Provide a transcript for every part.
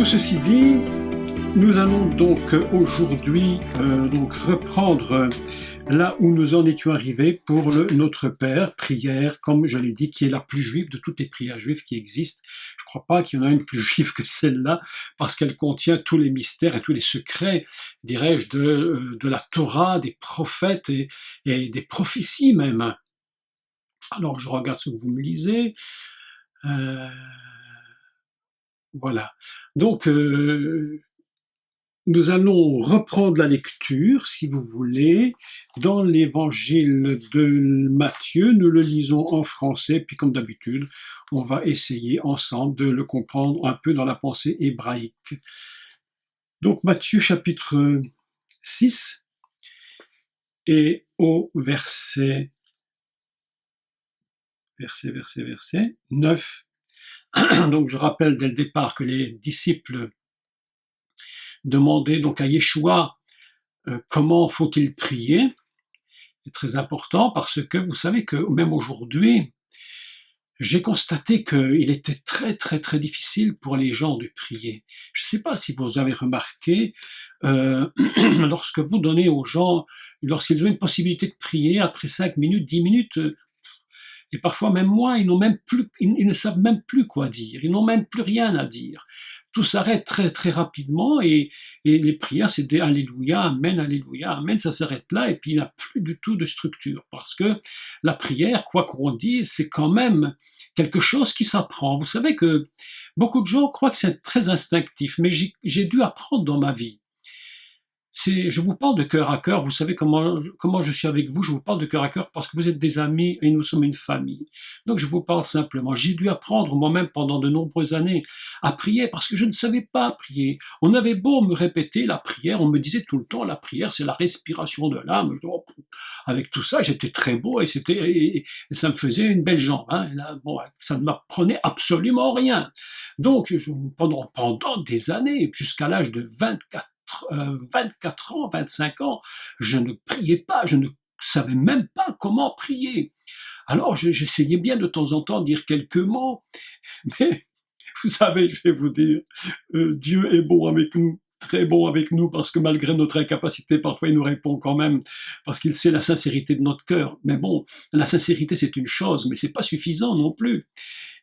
Tout ceci dit, nous allons donc aujourd'hui reprendre là où nous en étions arrivés pour le Notre Père, prière, comme je l'ai dit, qui est la plus juive de toutes les prières juives qui existent. Je ne crois pas qu'il y en a une plus juive que celle-là, parce qu'elle contient tous les mystères et tous les secrets, dirais-je, de la Torah, des prophètes et des prophéties même. Alors je regarde ce que vous me lisez. Voilà. Donc, nous allons reprendre la lecture, si vous voulez, dans l'évangile de Matthieu. Nous le lisons en français, puis comme d'habitude, on va essayer ensemble de le comprendre un peu dans la pensée hébraïque. Donc, Matthieu chapitre 6 et au verset 9. Donc, je rappelle dès le départ que les disciples demandaient donc à Yeshua comment faut-il prier. C'est très important parce que vous savez que même aujourd'hui, j'ai constaté qu'il était très très très difficile pour les gens de prier. Je ne sais pas si vous avez remarqué, lorsque vous donnez aux gens, lorsqu'ils ont une possibilité de prier, après 5 minutes, 10 minutes, et parfois même moins, ils ne savent même plus quoi dire, ils n'ont même plus rien à dire. Tout s'arrête très très rapidement et les prières c'est des alléluia, amen, ça s'arrête là et puis il n'y a plus du tout de structure parce que la prière, quoi qu'on dise, c'est quand même quelque chose qui s'apprend. Vous savez que beaucoup de gens croient que c'est très instinctif, mais j'ai dû apprendre dans ma vie. Je vous parle de cœur à cœur, vous savez comment je suis avec vous, je vous parle de cœur à cœur parce que vous êtes des amis et nous sommes une famille. Donc je vous parle simplement. J'ai dû apprendre moi-même pendant de nombreuses années à prier parce que je ne savais pas prier. On avait beau me répéter la prière, on me disait tout le temps la prière c'est la respiration de l'âme. Avec tout ça, j'étais très beau et ça me faisait une belle jambe. Hein. Et là, bon, ça ne m'apprenait absolument rien. Donc pendant des années, jusqu'à l'âge de 24 ans, 25 ans, je ne priais pas, je ne savais même pas comment prier. Alors j'essayais bien de temps en temps de dire quelques mots, mais vous savez, je vais vous dire, Dieu est bon avec nous, très bon avec nous, parce que malgré notre incapacité, parfois il nous répond quand même, parce qu'il sait la sincérité de notre cœur. Mais bon, la sincérité c'est une chose, mais c'est pas suffisant non plus.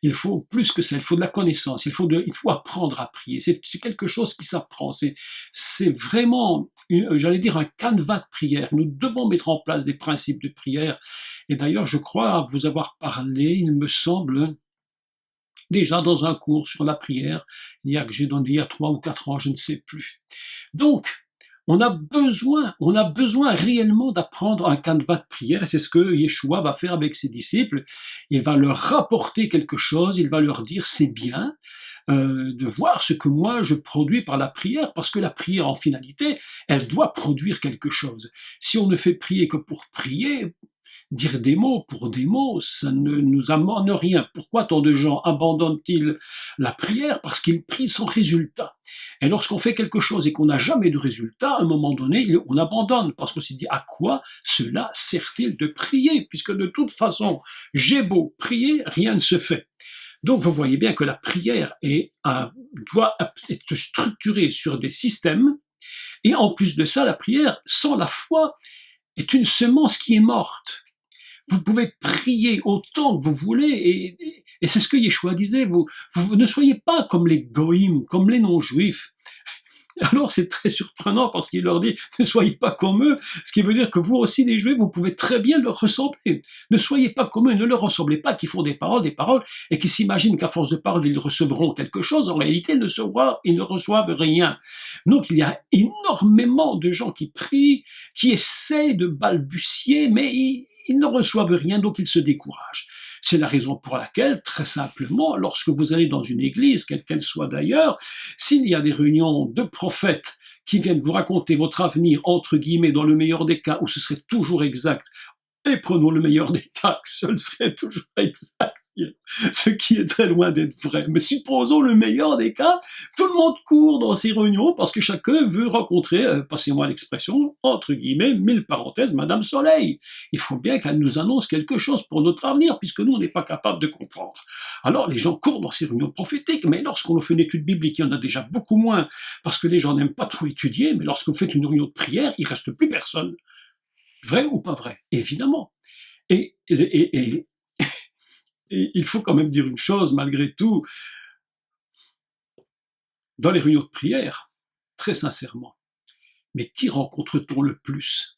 Il faut plus que ça, il faut de la connaissance, il faut apprendre à prier. C'est quelque chose qui s'apprend. C'est vraiment, j'allais dire, un canevas de prière. Nous devons mettre en place des principes de prière. Et d'ailleurs, je crois vous avoir parlé, il me semble, déjà dans un cours sur la prière, que j'ai donné il y a 3 ou 4 ans, je ne sais plus. Donc, on a besoin réellement d'apprendre un canevas de prière, et c'est ce que Yeshua va faire avec ses disciples. Il va leur rapporter quelque chose, il va leur dire c'est bien de voir ce que moi je produis par la prière, parce que la prière en finalité, elle doit produire quelque chose. Si on ne fait prier que pour prier, dire des mots pour des mots, ça ne nous amène rien. Pourquoi tant de gens abandonnent-ils la prière? Parce qu'ils prient sans résultat. Et lorsqu'on fait quelque chose et qu'on n'a jamais de résultat, à un moment donné, on abandonne, parce qu'on s'est dit, à quoi cela sert-il de prier? Puisque de toute façon, j'ai beau prier, rien ne se fait. Donc vous voyez bien que la prière doit être structurée sur des systèmes, et en plus de ça, la prière, sans la foi, est une semence qui est morte. Vous pouvez prier autant que vous voulez, et c'est ce que Yeshua disait, vous ne soyez pas comme les goïms, comme les non-juifs. Alors c'est très surprenant parce qu'il leur dit, ne soyez pas comme eux, ce qui veut dire que vous aussi les juifs, vous pouvez très bien leur ressembler. Ne soyez pas comme eux, ne leur ressemblez pas, qui font des paroles, et qui s'imaginent qu'à force de parole, ils recevront quelque chose. En réalité, ils ne reçoivent rien. Donc il y a énormément de gens qui prient, qui essaient de balbutier, mais ils ne reçoivent rien, donc ils se découragent. C'est la raison pour laquelle, très simplement, lorsque vous allez dans une église, quelle qu'elle soit d'ailleurs, s'il y a des réunions de prophètes qui viennent vous raconter votre avenir, entre guillemets, dans le meilleur des cas, où ce serait toujours exact, Et prenons le meilleur des cas, que seul serait toujours exact, ce qui est très loin d'être vrai. Mais supposons le meilleur des cas, tout le monde court dans ces réunions parce que chacun veut rencontrer, passez-moi l'expression, entre guillemets, 1000 parenthèses, Madame Soleil. Il faut bien qu'elle nous annonce quelque chose pour notre avenir, puisque nous, on n'est pas capable de comprendre. Alors les gens courent dans ces réunions prophétiques, mais lorsqu'on fait une étude biblique, il y en a déjà beaucoup moins, parce que les gens n'aiment pas trop étudier, mais lorsqu'on fait une réunion de prière, il reste plus personne. Vrai ou pas vrai? Évidemment. Et il faut quand même dire une chose, malgré tout, dans les réunions de prière, très sincèrement, mais qui rencontre-t-on le plus?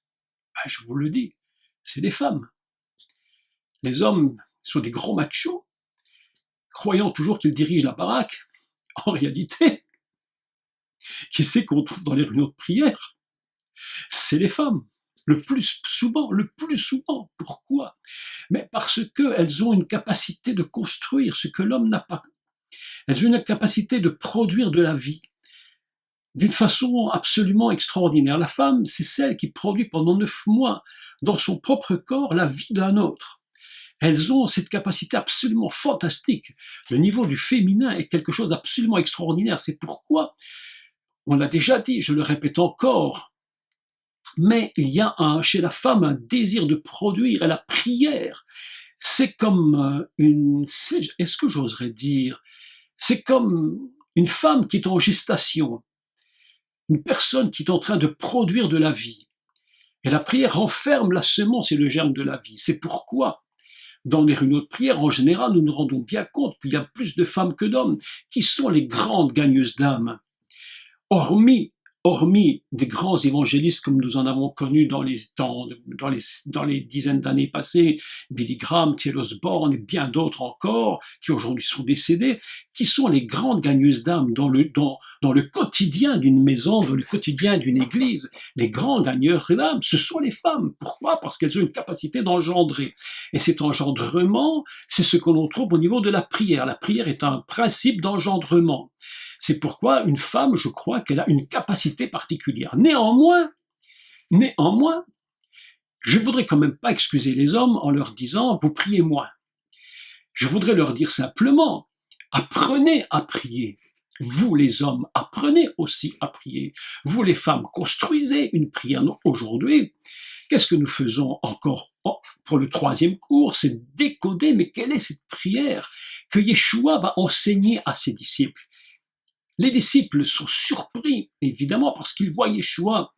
Ben, je vous le dis, c'est les femmes. Les hommes sont des gros machos, croyant toujours qu'ils dirigent la baraque. En réalité, qui c'est qu'on trouve dans les réunions de prière? C'est les femmes. Le plus souvent. Pourquoi? Mais parce qu'elles ont une capacité de construire ce que l'homme n'a pas. Elles ont une capacité de produire de la vie d'une façon absolument extraordinaire. La femme, c'est celle qui produit pendant 9 mois dans son propre corps la vie d'un autre. Elles ont cette capacité absolument fantastique. Le niveau du féminin est quelque chose d'absolument extraordinaire. C'est pourquoi, on l'a déjà dit, je le répète encore, mais il y a chez la femme un désir de produire, et la prière, c'est comme est-ce que j'oserais dire, c'est comme une femme qui est en gestation, une personne qui est en train de produire de la vie. Et la prière renferme la semence et le germe de la vie. C'est pourquoi, dans les réunions de prière, en général, nous nous rendons bien compte qu'il y a plus de femmes que d'hommes qui sont les grandes gagneuses d'âme. Hormis des grands évangélistes comme nous en avons connus dans les dizaines d'années passées, Billy Graham, T.L. Osborne et bien d'autres encore, qui aujourd'hui sont décédés, qui sont les grandes gagneuses d'âme dans le quotidien d'une maison, dans le quotidien d'une église. Les grands gagneurs d'âme, ce sont les femmes. Pourquoi? Parce qu'elles ont une capacité d'engendrer. Et cet engendrement, c'est ce que l'on trouve au niveau de la prière. La prière est un principe d'engendrement. C'est pourquoi une femme, je crois qu'elle a une capacité particulière. Néanmoins, je voudrais quand même pas excuser les hommes en leur disant « vous priez moins ». Je voudrais leur dire simplement « apprenez à prier ». Vous les hommes, apprenez aussi à prier. Vous les femmes, construisez une prière. Aujourd'hui, qu'est-ce que nous faisons encore pour le 3e cours? C'est décoder, mais quelle est cette prière que Yeshua va enseigner à ses disciples? Les disciples sont surpris, évidemment, parce qu'ils voient Yeshua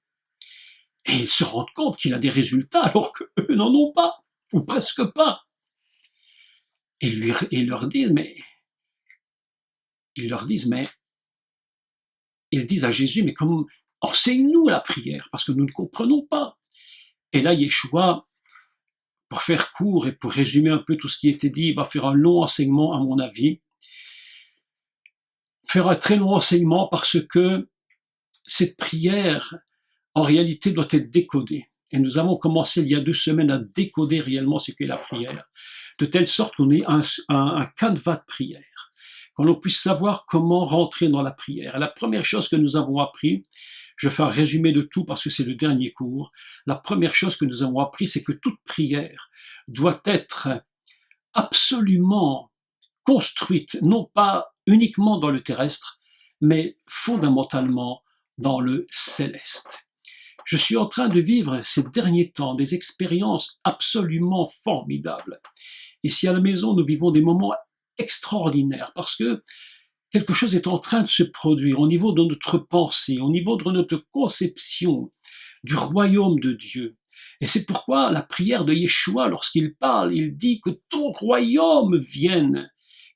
et ils se rendent compte qu'il a des résultats alors qu'eux n'en ont pas, ou presque pas. Et ils disent à Jésus, mais comment, enseigne-nous la prière, parce que nous ne comprenons pas. Et là, Yeshua, pour faire court et pour résumer un peu tout ce qui était dit, il va faire un long enseignement, à mon avis, faire un très long enseignement parce que cette prière, en réalité, doit être décodée. Et nous avons commencé il y a 2 semaines à décoder réellement ce qu'est la prière, de telle sorte qu'on ait un canevas de prière, qu'on puisse savoir comment rentrer dans la prière. Et la première chose que nous avons appris, je fais un résumé de tout parce que c'est le dernier cours, la première chose que nous avons appris, c'est que toute prière doit être absolument construite, non pas uniquement dans le terrestre, mais fondamentalement dans le céleste. Je suis en train de vivre ces derniers temps des expériences absolument formidables. Ici à la maison, nous vivons des moments extraordinaires parce que quelque chose est en train de se produire au niveau de notre pensée, au niveau de notre conception du royaume de Dieu. Et c'est pourquoi la prière de Yeshua, lorsqu'il parle, il dit que ton royaume vienne,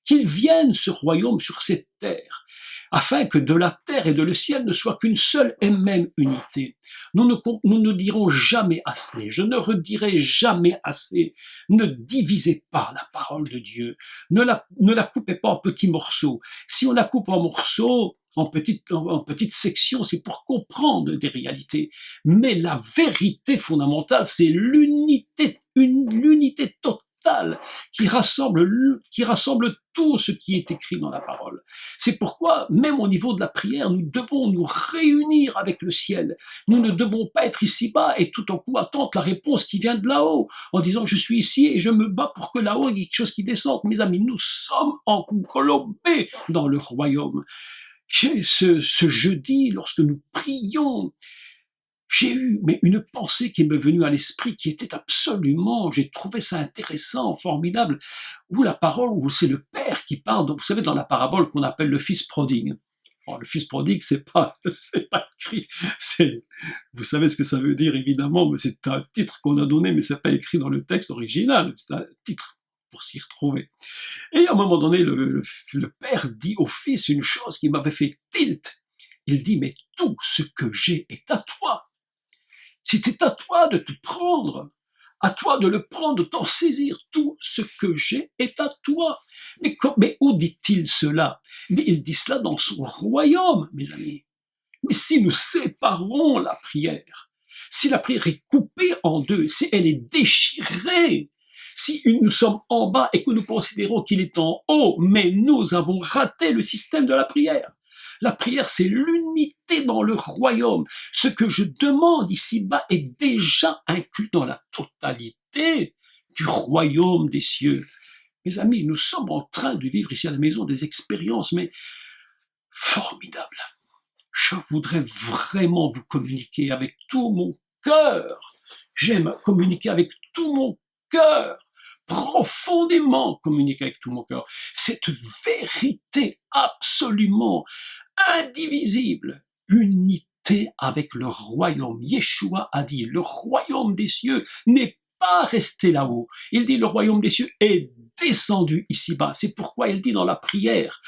qu'il vienne ce royaume sur cette terre, afin que de la terre et de le ciel ne soit qu'une seule et même unité. Nous ne dirons jamais assez, je ne redirai jamais assez, ne divisez pas la parole de Dieu, ne la coupez pas en petits morceaux. Si on la coupe en morceaux, en petites sections, c'est pour comprendre des réalités. Mais la vérité fondamentale, c'est l'unité total qui rassemble tout ce qui est écrit dans la parole. C'est pourquoi, même au niveau de la prière, nous devons nous réunir avec le ciel. Nous ne devons pas être ici-bas et tout en coup attendre la réponse qui vient de là-haut, en disant je suis ici et je me bats pour que là-haut il y ait quelque chose qui descende. Mes amis, nous sommes englobés dans le royaume. Ce jeudi, lorsque nous prions, j'ai eu une pensée qui m'est venue à l'esprit qui était absolument, j'ai trouvé ça intéressant, formidable, où la parole, où c'est le Père qui parle, donc vous savez, dans la parabole qu'on appelle le fils prodigue. Bon, le fils prodigue, c'est pas écrit, vous savez ce que ça veut dire évidemment, mais c'est un titre qu'on a donné, mais c'est pas écrit dans le texte original, c'est un titre pour s'y retrouver. Et à un moment donné, le Père dit au Fils une chose qui m'avait fait tilt. Il dit, mais tout ce que j'ai est à toi. C'était à toi de te prendre, à toi de le prendre, de t'en saisir. Tout ce que j'ai est à toi. Mais où dit-il cela? Mais il dit cela dans son royaume, mes amis. Mais si nous séparons la prière, si la prière est coupée en deux, si elle est déchirée, si nous sommes en bas et que nous considérons qu'il est en haut, mais nous avons raté le système de la prière. La prière, c'est l'unité dans le royaume. Ce que je demande ici-bas est déjà inclus dans la totalité du royaume des cieux. Mes amis, nous sommes en train de vivre ici à la maison des expériences, mais formidables. Je voudrais vraiment vous communiquer avec tout mon cœur. J'aime communiquer avec tout mon cœur. Profondément communiquer avec tout mon cœur. Cette vérité absolument indivisible, unité avec le royaume. Yeshua a dit, le royaume des cieux n'est pas resté là-haut. Il dit, le royaume des cieux est descendu ici-bas. C'est pourquoi il dit dans la prière,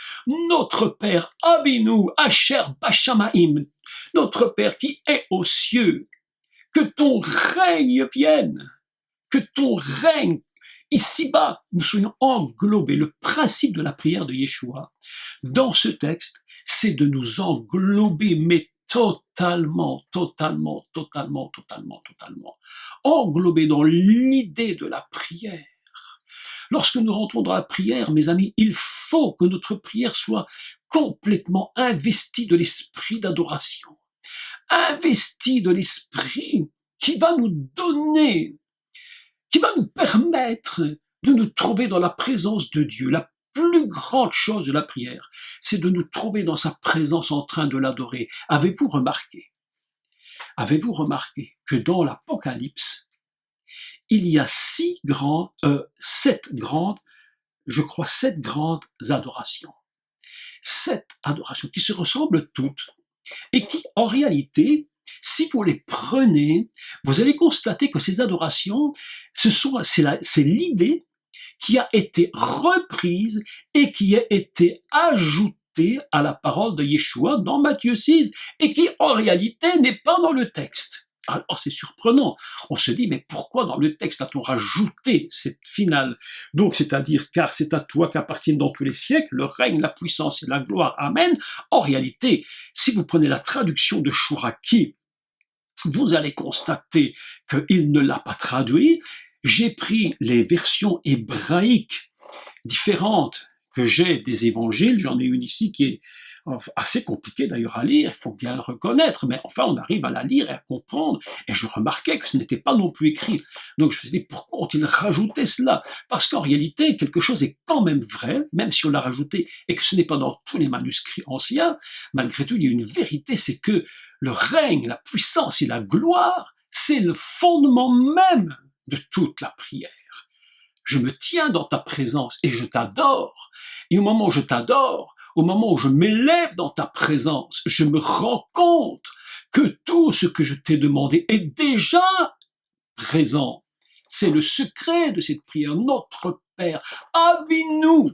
notre Père, Avinu, Asher Bashamaim, notre Père qui est aux cieux, que ton règne vienne, que ton règne ici-bas, nous soyons englobés. Le principe de la prière de Yeshua, dans ce texte, c'est de nous englober, mais totalement, totalement, totalement, totalement, totalement. Englobés dans l'idée de la prière. Lorsque nous rentrons dans la prière, mes amis, il faut que notre prière soit complètement investie de l'esprit d'adoration. Investie de l'esprit qui va nous donner, qui va nous permettre de nous trouver dans la présence de Dieu. La plus grande chose de la prière, c'est de nous trouver dans sa présence en train de l'adorer. Avez-vous remarqué que dans l'Apocalypse, il y a sept grandes adorations. 7 adorations qui se ressemblent toutes et qui, en réalité, si vous les prenez, vous allez constater que ces adorations, c'est l'idée qui a été reprise et qui a été ajoutée à la parole de Yeshua dans Matthieu 6 et qui, en réalité, n'est pas dans le texte. Alors c'est surprenant. On se dit, mais pourquoi dans le texte a-t-on rajouté cette finale? Donc, c'est-à-dire, car c'est à toi qu'appartiennent dans tous les siècles le règne, la puissance et la gloire. Amen. En réalité, si vous prenez la traduction de Chouraki, vous allez constater qu'il ne l'a pas traduit. J'ai pris les versions hébraïques différentes que j'ai des évangiles. J'en ai une ici qui est assez compliquée d'ailleurs à lire, il faut bien le reconnaître, mais enfin on arrive à la lire et à comprendre, et je remarquais que ce n'était pas non plus écrit. Donc je me suis dit, pourquoi ont-ils rajouté cela? Parce qu'en réalité, quelque chose est quand même vrai, même si on l'a rajouté, et que ce n'est pas dans tous les manuscrits anciens, malgré tout, il y a une vérité, c'est que le règne, la puissance et la gloire, c'est le fondement même de toute la prière. Je me tiens dans ta présence et je t'adore. Et au moment où je t'adore, au moment où je m'élève dans ta présence, je me rends compte que tout ce que je t'ai demandé est déjà présent. C'est le secret de cette prière. Notre Père, Avinu.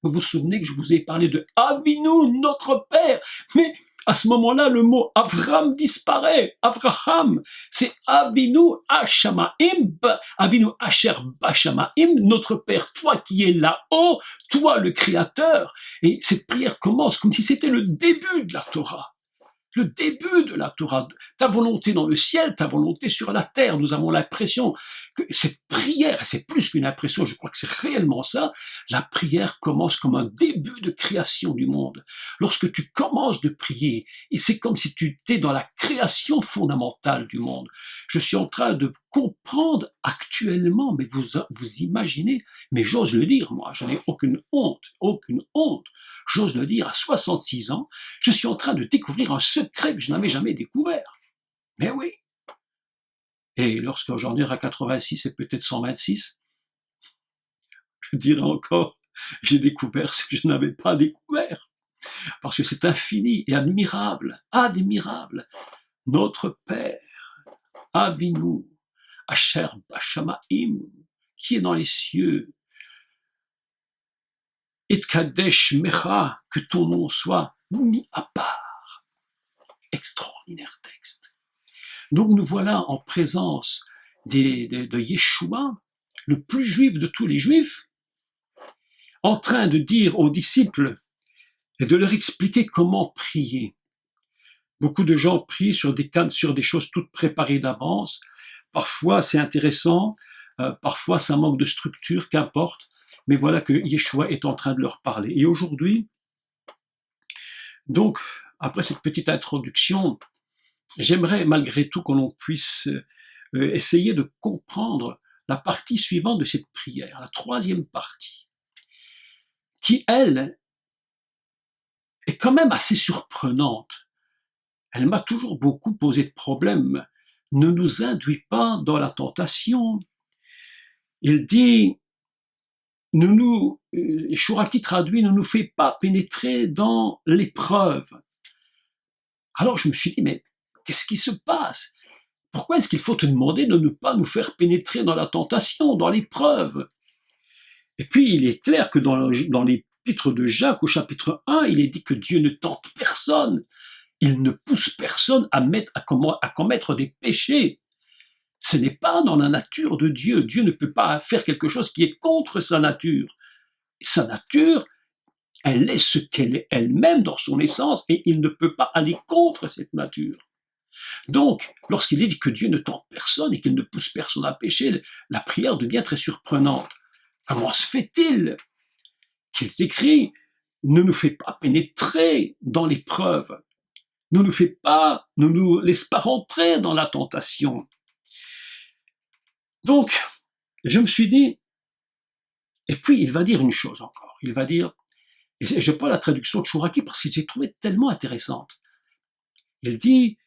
Vous vous souvenez que je vous ai parlé de Avinu, notre Père. Mais à ce moment-là, le mot Avram disparaît. Avraham, c'est Avinu Ashamaim, Avinu Asher Bashamaim, notre Père, toi qui es là-haut, toi le Créateur. Et cette prière commence comme si c'était le début de la Torah. Le début de la Torah, ta volonté dans le ciel, ta volonté sur la terre. Nous avons l'impression que cette prière, et c'est plus qu'une impression, je crois que c'est réellement ça, la prière commence comme un début de création du monde. Lorsque tu commences de prier, et c'est comme si tu étais dans la création fondamentale du monde. Je suis en train de comprendre actuellement, mais vous imaginez, mais j'ose le dire, moi, je n'ai aucune honte, j'ose le dire, à 66 ans, je suis en train de découvrir un secret que je n'avais jamais découvert. Mais oui. Et lorsque j'en ai à 86 et peut-être 126, je dirais encore, j'ai découvert ce que je n'avais pas découvert. Parce que c'est infini et admirable, admirable. Notre Père, Avinu, Asher Bashamaim, qui est dans les cieux, Et Kadesh Mecha, que ton nom soit mis à part. Extraordinaire texte. Donc nous voilà en présence de Yeshua, le plus juif de tous les juifs, en train de dire aux disciples et de leur expliquer comment prier. Beaucoup de gens prient sur des choses toutes préparées d'avance. Parfois c'est intéressant, parfois ça manque de structure, qu'importe. Mais voilà que Yeshua est en train de leur parler. Et aujourd'hui, donc, après cette petite introduction, j'aimerais malgré tout que l'on puisse essayer de comprendre la partie suivante de cette prière, la troisième partie, qui, elle, est quand même assez surprenante. Elle m'a toujours beaucoup posé de problèmes. Ne nous induis pas dans la tentation. Il dit, Chouraki traduit, ne nous fait pas pénétrer dans l'épreuve. Alors je me suis dit, mais qu'est-ce qui se passe? Pourquoi est-ce qu'il faut te demander de ne pas nous faire pénétrer dans la tentation, dans l'épreuve? Et puis il est clair que dans l'épître de Jacques, au chapitre 1, il est dit que Dieu ne tente personne, il ne pousse personne à commettre des péchés. Ce n'est pas dans la nature de Dieu. Dieu ne peut pas faire quelque chose qui est contre sa nature. Sa nature, elle est ce qu'elle est elle-même dans son essence et il ne peut pas aller contre cette nature. Donc, lorsqu'il est dit que Dieu ne tente personne et qu'il ne pousse personne à pécher, la prière devient très surprenante. Comment se fait-il qu'il écrit « Ne nous fais pas pénétrer dans l'épreuve, ne nous laisse pas rentrer dans la tentation ». Donc, je me suis dit, et puis il va dire une chose encore, il va dire, et je prends la traduction de Chouraki parce que j'ai trouvé tellement intéressante. Il dit,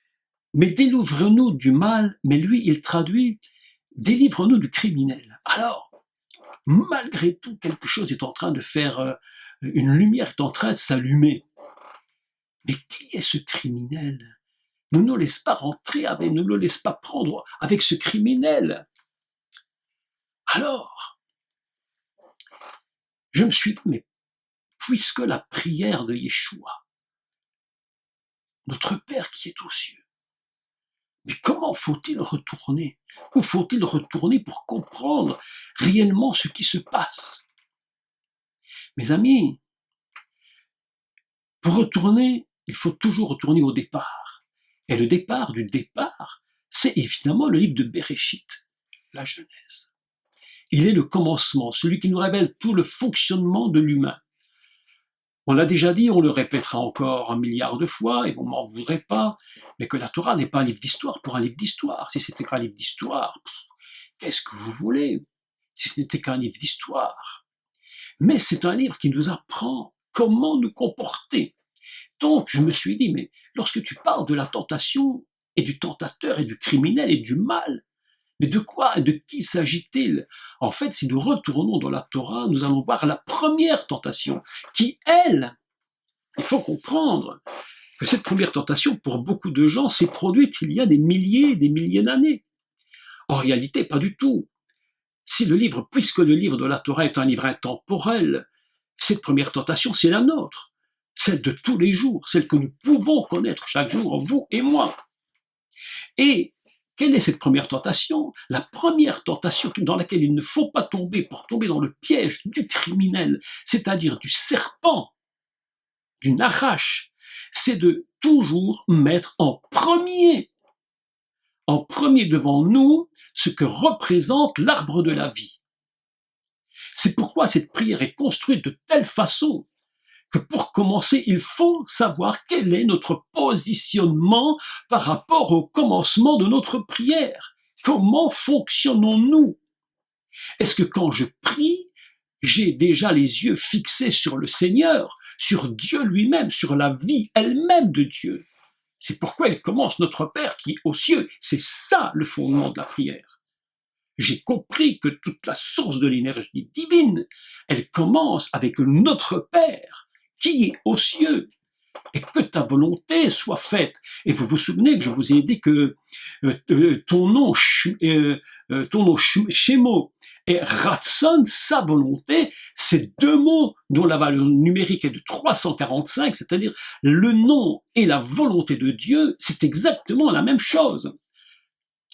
mais délivre-nous du mal, mais lui il traduit, délivre-nous du criminel. Alors, malgré tout, quelque chose est en train de faire, une lumière est en train de s'allumer. Mais qui est ce criminel? Ne nous laisse pas rentrer avec, ne nous laisse pas prendre avec ce criminel. Alors, je me suis dit, mais puisque la prière de Yeshua, notre Père qui est aux cieux, mais comment faut-il retourner? Où faut-il retourner pour comprendre réellement ce qui se passe? Mes amis, pour retourner, il faut toujours retourner au départ. Et le départ du départ, c'est évidemment le livre de Bereshit, la Genèse. Il est le commencement, celui qui nous révèle tout le fonctionnement de l'humain. On l'a déjà dit, on le répétera encore 1 milliard de fois, et vous m'en voudrez pas, mais que la Torah n'est pas un livre d'histoire pour un livre d'histoire. Si c'était qu'un livre d'histoire, qu'est-ce que vous voulez? Si ce n'était qu'un livre d'histoire. Mais c'est un livre qui nous apprend comment nous comporter. Donc, je me suis dit, mais lorsque tu parles de la tentation, et du tentateur, et du criminel, et du mal, mais de quoi et de qui s'agit-il? En fait, si nous retournons dans la Torah, nous allons voir la première tentation, qui, elle, il faut comprendre que cette première tentation, pour beaucoup de gens, s'est produite il y a des milliers d'années. En réalité, pas du tout. Puisque le livre de la Torah est un livre intemporel, cette première tentation, c'est la nôtre, celle de tous les jours, celle que nous pouvons connaître chaque jour, vous et moi. Et quelle est cette première tentation? La première tentation dans laquelle il ne faut pas tomber pour tomber dans le piège du criminel, c'est-à-dire du serpent, du Nachash, c'est de toujours mettre en premier devant nous, ce que représente l'arbre de la vie. C'est pourquoi cette prière est construite de telle façon que pour commencer, il faut savoir quel est notre positionnement par rapport au commencement de notre prière. Comment fonctionnons-nous? Est-ce que quand je prie, j'ai déjà les yeux fixés sur le Seigneur, sur Dieu lui-même, sur la vie elle-même de Dieu? C'est pourquoi il commence notre Père qui est aux cieux. C'est ça le fondement de la prière. J'ai compris que toute la source de l'énergie divine, elle commence avec notre Père qui est aux cieux. Et que ta volonté soit faite. Et vous vous souvenez que je vous ai dit que ton nom Shemo et Ratson, sa volonté, c'est deux mots dont la valeur numérique est de 345, c'est-à-dire le nom et la volonté de Dieu, c'est exactement la même chose.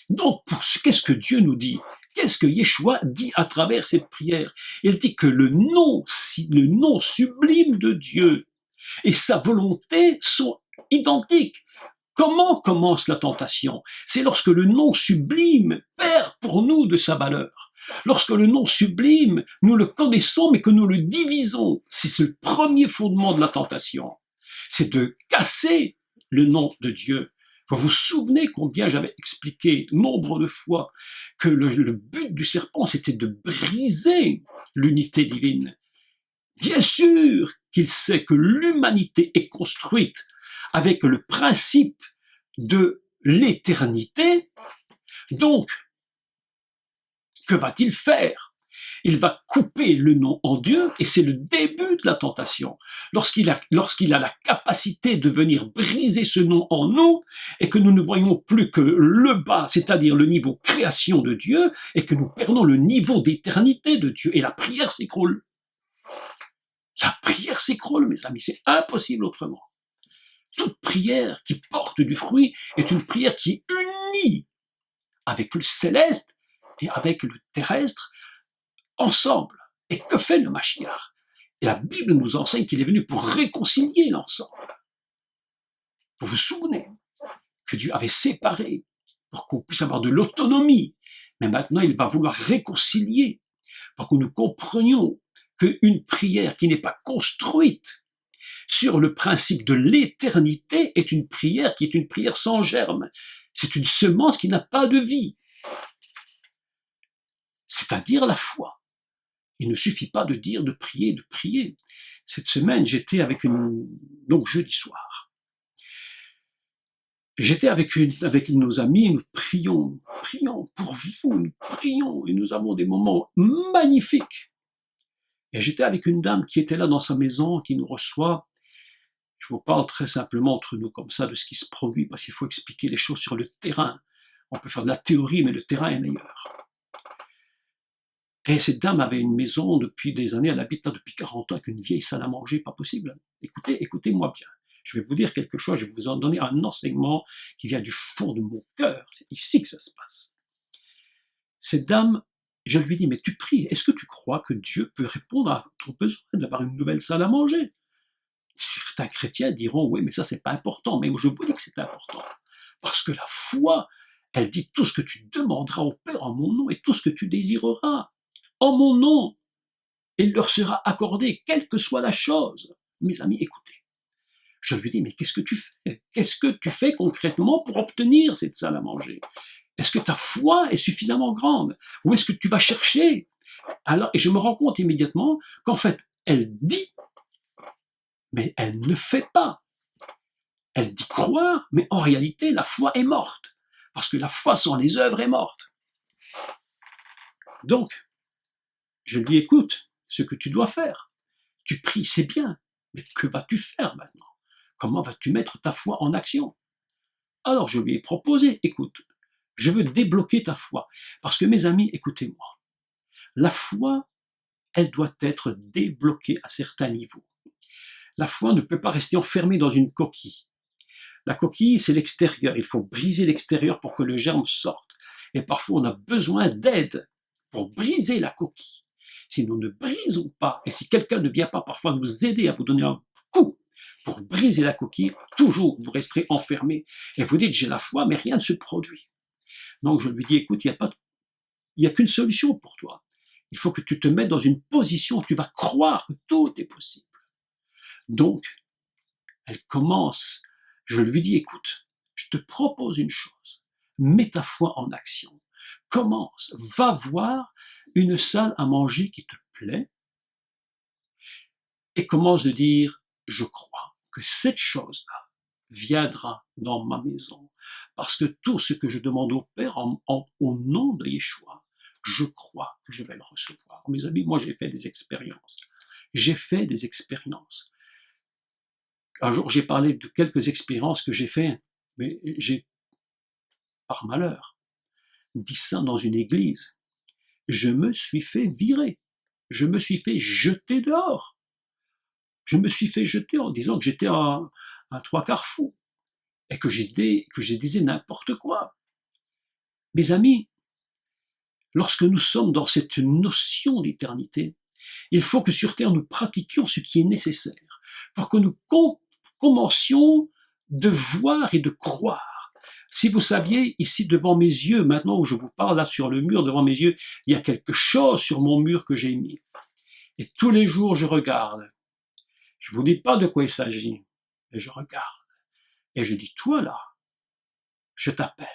Donc, qu'est-ce que Dieu nous dit? Qu'est-ce que Yeshua dit à travers cette prière? Il dit que le nom sublime de Dieu et sa volonté sont identiques. Comment commence la tentation? C'est lorsque le nom sublime perd pour nous de sa valeur. Lorsque le nom sublime, nous le connaissons mais que nous le divisons. C'est le premier fondement de la tentation. C'est de casser le nom de Dieu. Vous vous souvenez combien j'avais expliqué nombre de fois que le but du serpent, c'était de briser l'unité divine. Bien sûr qu'il sait que l'humanité est construite avec le principe de l'éternité. Donc, que va-t-il faire? Il va couper le nom en Dieu et c'est le début de la tentation. Lorsqu'il a la capacité de venir briser ce nom en nous et que nous ne voyons plus que le bas, c'est-à-dire le niveau création de Dieu, et que nous perdons le niveau d'éternité de Dieu et la prière s'écroule. La prière s'écroule, mes amis, c'est impossible autrement. Toute prière qui porte du fruit est une prière qui est unie avec le céleste et avec le terrestre ensemble. Et que fait le Mashiach? Et la Bible nous enseigne qu'il est venu pour réconcilier l'ensemble. Vous vous souvenez que Dieu avait séparé pour qu'on puisse avoir de l'autonomie, mais maintenant il va vouloir réconcilier pour que nous comprenions qu'une prière qui n'est pas construite sur le principe de l'éternité est une prière qui est une prière sans germe. C'est une semence qui n'a pas de vie. C'est-à-dire la foi. Il ne suffit pas de dire, de prier. Cette semaine, j'étais avec donc jeudi soir. J'étais avec nos amis, nous prions pour vous, nous prions, et nous avons des moments magnifiques. Et j'étais avec une dame qui était là dans sa maison, qui nous reçoit. Je vous parle très simplement entre nous comme ça de ce qui se produit, parce qu'il faut expliquer les choses sur le terrain. On peut faire de la théorie, mais le terrain est meilleur. Et cette dame avait une maison depuis des années, elle habite là depuis 40 ans avec une vieille salle à manger, pas possible. Écoutez-moi bien. Je vais vous dire quelque chose, je vais vous en donner un enseignement qui vient du fond de mon cœur. C'est ici que ça se passe. Cette dame, je lui dis, mais tu pries, est-ce que tu crois que Dieu peut répondre à ton besoin d'avoir une nouvelle salle à manger? Certains chrétiens diront, oui, mais ça c'est pas important, mais je vous dis que c'est important. Parce que la foi, elle dit tout ce que tu demanderas au Père en mon nom et tout ce que tu désireras en mon nom, il leur sera accordé, quelle que soit la chose. Mes amis, écoutez. Je lui dis, mais qu'est-ce que tu fais? Qu'est-ce que tu fais concrètement pour obtenir cette salle à manger? Est-ce que ta foi est suffisamment grande? Ou est-ce que tu vas chercher? Alors, et je me rends compte immédiatement qu'en fait, elle dit, mais elle ne fait pas. Elle dit croire, mais en réalité, la foi est morte. Parce que la foi sans les œuvres est morte. Donc, je lui écoute, ce que tu dois faire. Tu pries, c'est bien, mais que vas-tu faire maintenant? Comment vas-tu mettre ta foi en action? Alors je lui ai proposé, écoute, je veux débloquer ta foi. Parce que mes amis, écoutez-moi, la foi, elle doit être débloquée à certains niveaux. La foi ne peut pas rester enfermée dans une coquille. La coquille, c'est l'extérieur. Il faut briser l'extérieur pour que le germe sorte. Et parfois, on a besoin d'aide pour briser la coquille. Si nous ne brisons pas, et si quelqu'un ne vient pas parfois nous aider à vous donner un coup, Pour briser la coquille, toujours vous resterez enfermé. Et vous dites, j'ai la foi, mais rien ne se produit. Donc je lui dis, écoute, il n'y a qu'une solution pour toi. Il faut que tu te mettes dans une position où tu vas croire que tout est possible. Donc, elle commence, je lui dis, écoute, je te propose une chose, mets ta foi en action. Commence, va voir une salle à manger qui te plaît et commence de dire, je crois que cette chose-là viendra dans ma maison, parce que tout ce que je demande au Père au nom de Yeshua, je crois que je vais le recevoir. Mes amis, moi j'ai fait des expériences. J'ai fait des expériences. Un jour j'ai parlé de quelques expériences que j'ai fait, mais j'ai, par malheur, dit ça dans une église. Je me suis fait virer. Je me suis fait jeter dehors. Je me suis fait jeter en disant que j'étais un trois quarts fou et que je disais n'importe quoi. Mes amis, lorsque nous sommes dans cette notion d'éternité, il faut que sur terre nous pratiquions ce qui est nécessaire pour que nous commencions de voir et de croire. Si vous saviez, ici devant mes yeux, maintenant où je vous parle, là sur le mur devant mes yeux, il y a quelque chose sur mon mur que j'ai mis. Et tous les jours je regarde. Je ne vous dis pas de quoi il s'agit, mais je regarde. Et je dis, toi là, je t'appelle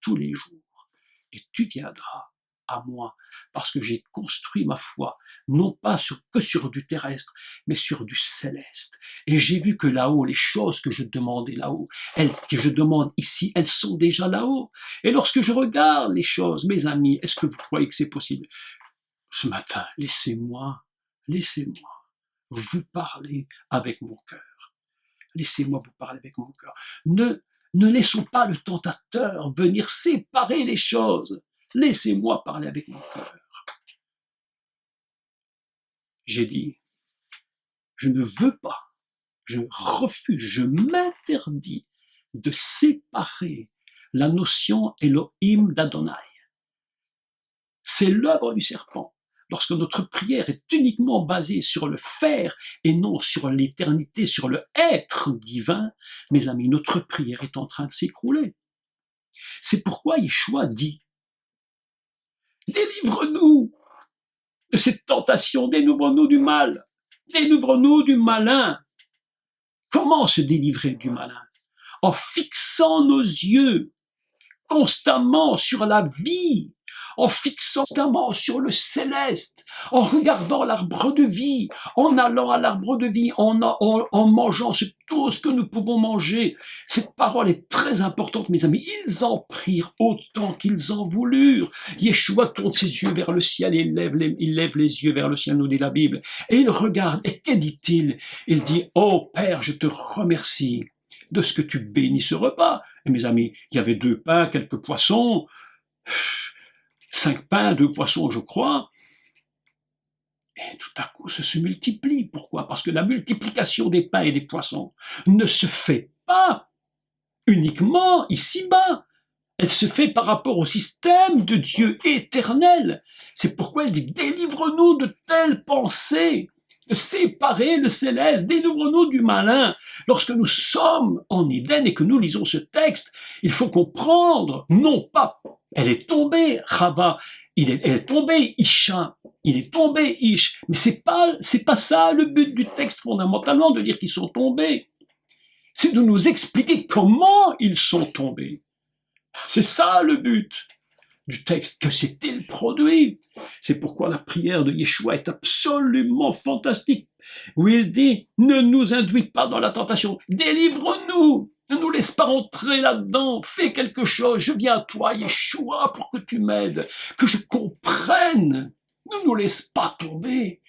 tous les jours et tu viendras à moi parce que j'ai construit ma foi, non pas que sur du terrestre, mais sur du céleste. Et j'ai vu que là-haut, les choses que je demandais là-haut, que je demande ici, elles sont déjà là-haut. Et lorsque je regarde les choses, mes amis, est-ce que vous croyez que c'est possible? Ce matin, laissez-moi vous parler avec mon cœur. Laissez-moi vous parler avec mon cœur. Ne laissons pas le tentateur venir séparer les choses. Laissez-moi parler avec mon cœur. J'ai dit, je ne veux pas, je refuse, je m'interdis de séparer la notion Elohim d'Adonai. C'est l'œuvre du serpent. Lorsque notre prière est uniquement basée sur le faire et non sur l'éternité, sur le être divin, mes amis, notre prière est en train de s'écrouler. C'est pourquoi Yeshua dit, délivre-nous de cette tentation, délivre-nous du mal, délivre-nous du malin. Comment se délivrer du malin? En fixant nos yeux constamment sur la vie, en fixant constamment sur le céleste, en regardant l'arbre de vie, en allant à l'arbre de vie, en mangeant tout ce que nous pouvons manger. Cette parole est très importante, mes amis. Ils en prirent autant qu'ils en voulurent. Yeshua tourne ses yeux vers le ciel et il lève les yeux vers le ciel, nous dit la Bible. Et il regarde, et que dit-il? Il dit, oh Père, je te remercie de ce que tu bénis ce repas. Et mes amis, il y avait 2 pains, quelques poissons, 5 pains, 2 poissons, je crois. Et tout à coup, ça se multiplie. Pourquoi? Parce que la multiplication des pains et des poissons ne se fait pas uniquement ici-bas. Elle se fait par rapport au système de Dieu éternel. C'est pourquoi il dit, délivre-nous de telles pensées, de séparer le céleste, délivre-nous du malin. Lorsque nous sommes en Éden et que nous lisons ce texte, il faut comprendre, non pas, elle est tombée, Chava, elle est tombée, Isha, il est tombé, Ish, mais c'est pas ça le but du texte fondamentalement, de dire qu'ils sont tombés. C'est de nous expliquer comment ils sont tombés. C'est ça le but du texte, que s'est-il produit? C'est pourquoi la prière de Yeshua est absolument fantastique, où il dit, ne nous induis pas dans la tentation, délivre-nous, ne nous laisse pas entrer là-dedans, fais quelque chose, je viens à toi Yeshua pour que tu m'aides, que je comprenne, ne nous laisse pas tomber.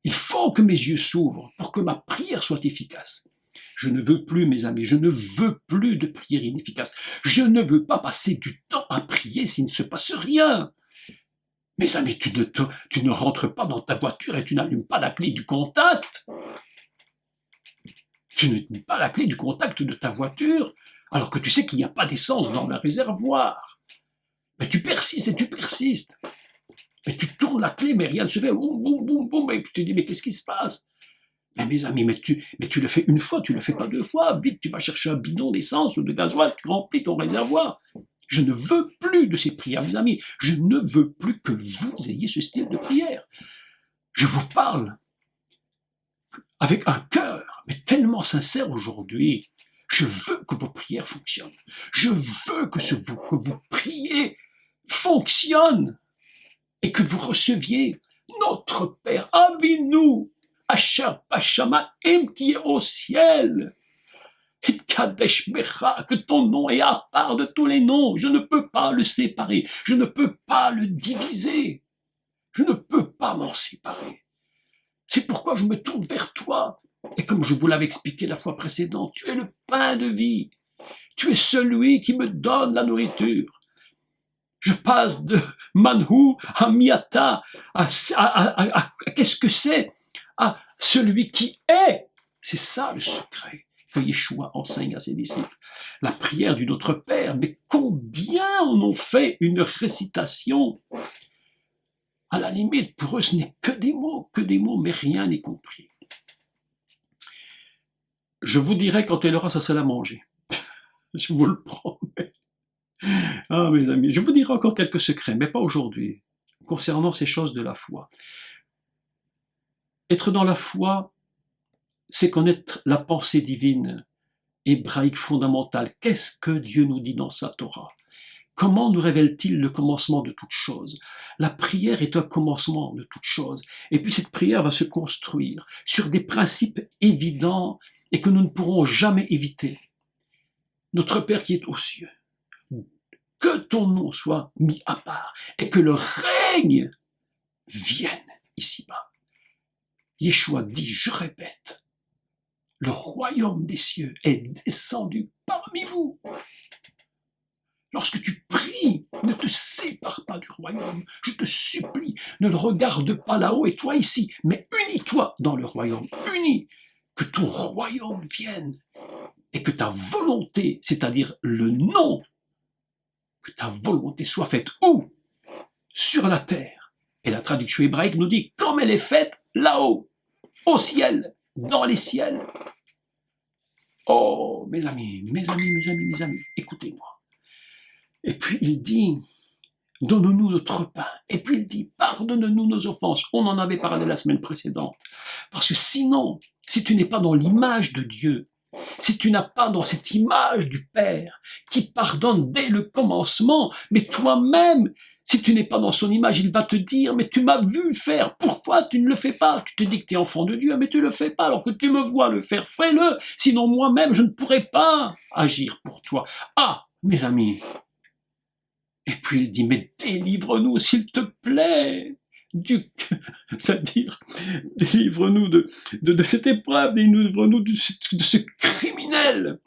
Il faut que mes yeux s'ouvrent pour que ma prière soit efficace. Je ne veux plus, mes amis, je ne veux plus de prière inefficace. Je ne veux pas passer du temps à prier s'il ne se passe rien. Mes amis, tu ne rentres pas dans ta voiture et tu n'allumes pas la clé du contact. Tu n'allumes pas la clé du contact de ta voiture alors que tu sais qu'il n'y a pas d'essence dans le réservoir. Mais tu persistes et tu persistes. Mais tu tournes la clé, mais rien ne se fait. Boum, boum, boum, boum. Et puis tu te dis, mais qu'est-ce qui se passe? Mais mes amis, mais tu le fais une fois, tu le fais pas 2 fois. Vite, tu vas chercher un bidon d'essence ou de gasoil, tu remplis ton réservoir. Je ne veux plus de ces prières, mes amis. Je ne veux plus que vous ayez ce style de prière. Je vous parle avec un cœur, mais tellement sincère aujourd'hui. Je veux que vos prières fonctionnent. Je veux que que vous priez fonctionne et que vous receviez notre Père, Avinu, Asher Bashamaim, qui est au ciel. Et Kadesh Becha, que ton nom est à part de tous les noms. Je ne peux pas le séparer. Je ne peux pas le diviser. Je ne peux pas m'en séparer. C'est pourquoi je me tourne vers toi. Et comme je vous l'avais expliqué la fois précédente, tu es le pain de vie. Tu es celui qui me donne la nourriture. Je passe de Manhu à Miata, à qu'est-ce que c'est? À celui qui est. C'est ça le secret que Yeshua enseigne à ses disciples. La prière du Notre Père, mais combien en ont fait une récitation? À la limite, pour eux, ce n'est que des mots, mais rien n'est compris. Je vous dirai quand elle aura sa salle à manger. Je vous le promets. Ah, mes amis, je vous dirai encore quelques secrets, mais pas aujourd'hui, concernant ces choses de la foi. Être dans la foi, c'est connaître la pensée divine, hébraïque fondamentale. Qu'est-ce que Dieu nous dit dans sa Torah? Comment nous révèle-t-il le commencement de toute chose? La prière est un commencement de toute chose. Et puis cette prière va se construire sur des principes évidents et que nous ne pourrons jamais éviter. Notre Père qui est aux cieux, que ton nom soit mis à part et que le règne vienne ici-bas. Yeshua dit, je répète, le royaume des cieux est descendu parmi vous. Lorsque tu pries, ne te sépare pas du royaume. Je te supplie, ne le regarde pas là-haut et toi ici, mais unis-toi dans le royaume. Unis, que ton royaume vienne et que ta volonté, c'est-à-dire le nom, que ta volonté soit faite où? Sur la terre. Et la traduction hébraïque nous dit, comme elle est faite là-haut, au ciel, dans les ciels. Oh, mes amis, écoutez-moi. Et puis il dit, donne-nous notre pain. Et puis il dit, pardonne-nous nos offenses. On en avait parlé la semaine précédente. Parce que sinon, si tu n'es pas dans l'image de Dieu, si tu n'as pas dans cette image du Père qui pardonne dès le commencement, mais toi-même, si tu n'es pas dans son image, il va te dire, mais tu m'as vu faire, pourquoi tu ne le fais pas? Tu te dis que tu es enfant de Dieu, mais tu ne le fais pas, alors que tu me vois le faire, fais-le, sinon moi-même, je ne pourrais pas agir pour toi. Ah, mes amis. Et puis il dit, mais délivre-nous, s'il te plaît, c'est-à-dire, délivre-nous de cette épreuve, délivre-nous de ce criminel.